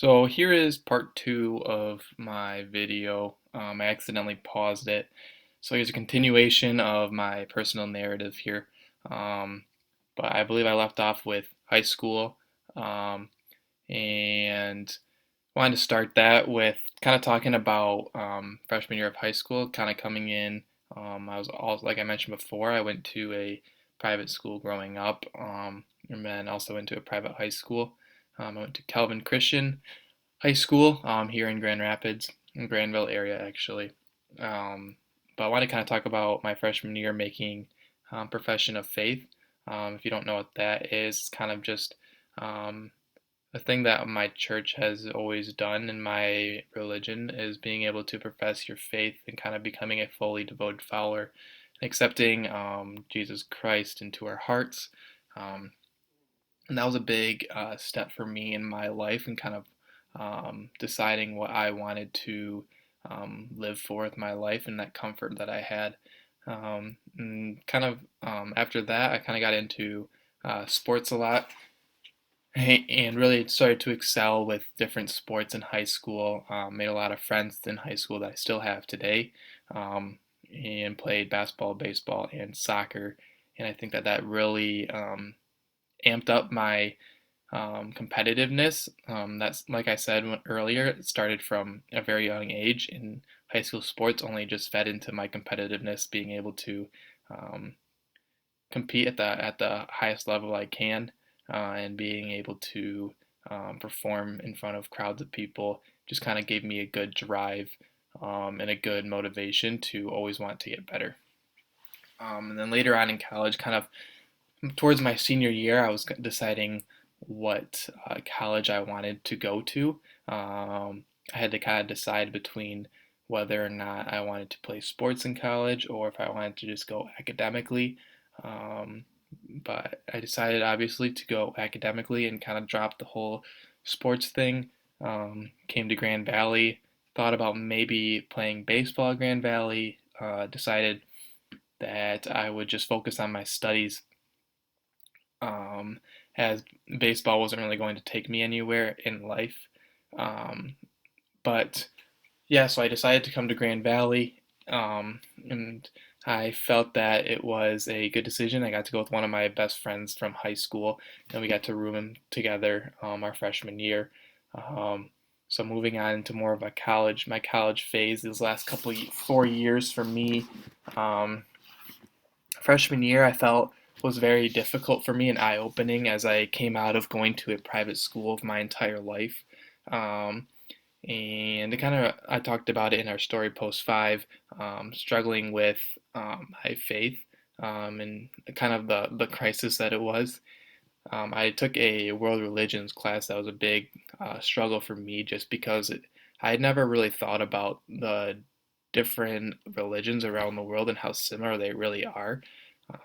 So here is part two of my video. I accidentally paused it. So here's a continuation of my personal narrative here. Um, but I believe I left off with high school, um, and wanted to start that with kind of talking about freshman year of high school, kind of coming in. I was also, like I mentioned before, I went to a private school growing up, and then also went to a private high school. I went to Calvin Christian High School here in Grand Rapids, in Granville area actually. Um, but I want to kind of talk about my freshman year making profession of faith. If you don't know what that is, it's kind of just um, a thing that my church has always done in my religion is being able to profess your faith and kind of becoming a fully devoted follower and accepting Jesus Christ into our hearts. Um, and that was a big step for me in my life and kind of deciding what I wanted to live for with my life and that comfort that I had. And kind of after that, I kind of got into sports a lot and really started to excel with different sports in high school. Made a lot of friends in high school that I still have today, um, and played basketball, baseball, and soccer. And I think that that really amped up my competitiveness. That's like I said earlier, it started from a very young age in high school sports, only just fed into my competitiveness, being able to um, compete at the highest level I can, and being able to perform in front of crowds of people just kind of gave me a good drive and a good motivation to always want to get better. And then later on in college, kind of towards my senior year, I was deciding what college I wanted to go to. I had to kind of decide between whether or not I wanted to play sports in college or if I wanted to just go academically. Um, but I decided obviously to go academically and kind of drop the whole sports thing. Came to Grand Valley, thought about maybe playing baseball at Grand Valley, decided that I would just focus on my studies, um, as baseball wasn't really going to take me anywhere in life. Um, but yeah, so I decided to come to Grand Valley, and I felt that it was a good decision. I got to go with one of my best friends from high school, and we got to room together our freshman year. Um, so moving on into more of my college phase, these last 4 years for me. Um, Freshman year, I felt was very difficult for me and eye opening as I came out of going to a private school of my entire life. Um, and it kind of, I talked about it in our story post five, struggling with my faith, and kind of the crisis that it was. I took a world religions class that was a big struggle for me just because I had never really thought about the different religions around the world and how similar they really are.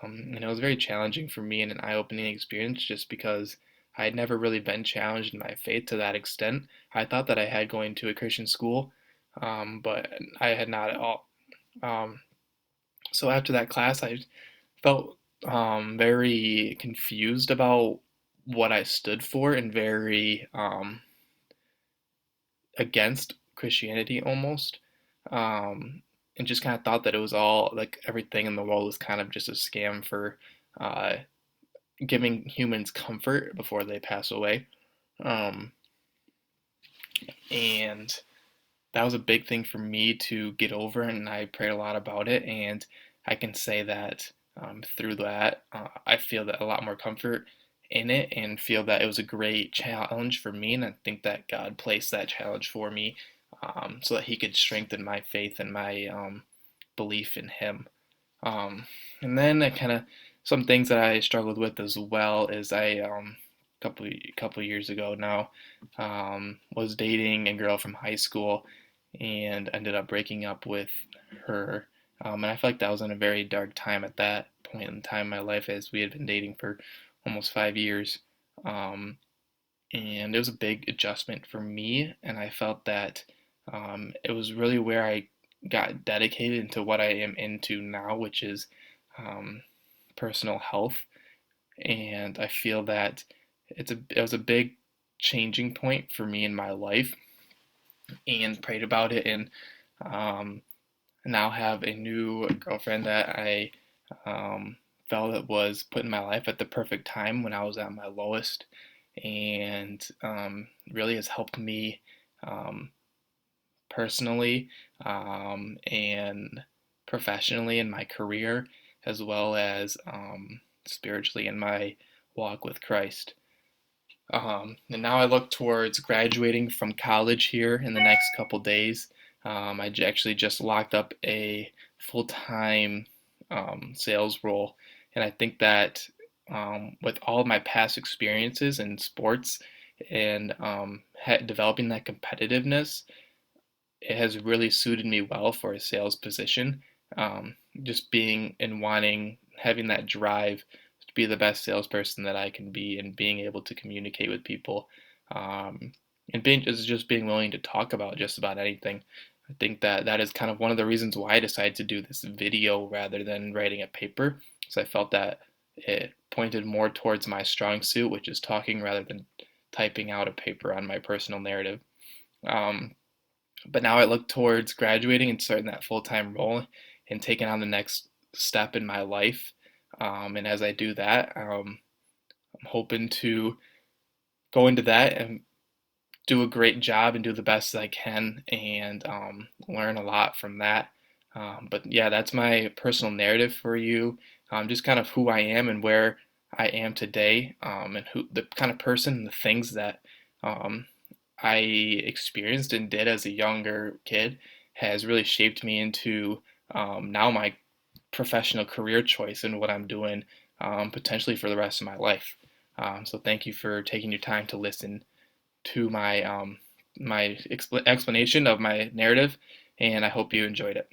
And it was very challenging for me and an eye-opening experience just because I had never really been challenged in my faith to that extent. I thought that I had going to a Christian school, but I had not at all. Um, so after that class, I felt very confused about what I stood for and very against Christianity almost. Um, and just kind of thought that it was all like everything in the world was kind of just a scam for uh, giving humans comfort before they pass away. Um, and that was a big thing for me to get over, and I prayed a lot about it. And I can say that through that, I feel that a lot more comfort in it and feel that it was a great challenge for me. And I think that God placed that challenge for me so that He could strengthen my faith and my belief in Him. Um, and then I kind of some things that I struggled with as well is I couple years ago now was dating a girl from high school and ended up breaking up with her. And I feel like that was in a very dark time at that point in time in my life as we had been dating for almost 5 years. Um, and it was a big adjustment for me, and I felt that it was really where I got dedicated into what I am into now, which is um, personal health. And I feel that it was a big changing point for me in my life, and prayed about it, and um, now have a new girlfriend that I felt it was put in my life at the perfect time when I was at my lowest, and really has helped me um, personally and professionally in my career, as well as spiritually in my walk with Christ. And now I look towards graduating from college here in the next couple days. Actually just locked up a full-time sales role, and I think that with all of my past experiences in sports and developing that competitiveness, it has really suited me well for a sales position. Just being and wanting, having that drive to be the best salesperson that I can be, and being able to communicate with people, and just being willing to talk about just about anything. I think that that is kind of one of the reasons why I decided to do this video rather than writing a paper, because I felt that it pointed more towards my strong suit, which is talking rather than typing out a paper on my personal narrative. Um, but now I look towards graduating and starting that full-time role and taking on the next step in my life. And as I do that, I'm hoping to go into that and do a great job and do the best I can, and learn a lot from that. But yeah, that's my personal narrative for you. Just kind of who I am and where I am today, and who the kind of person and the things that um, I experienced and did as a younger kid has really shaped me into now my professional career choice and what I'm doing potentially for the rest of my life. So thank you for taking your time to listen to my explanation of my narrative, and I hope you enjoyed it.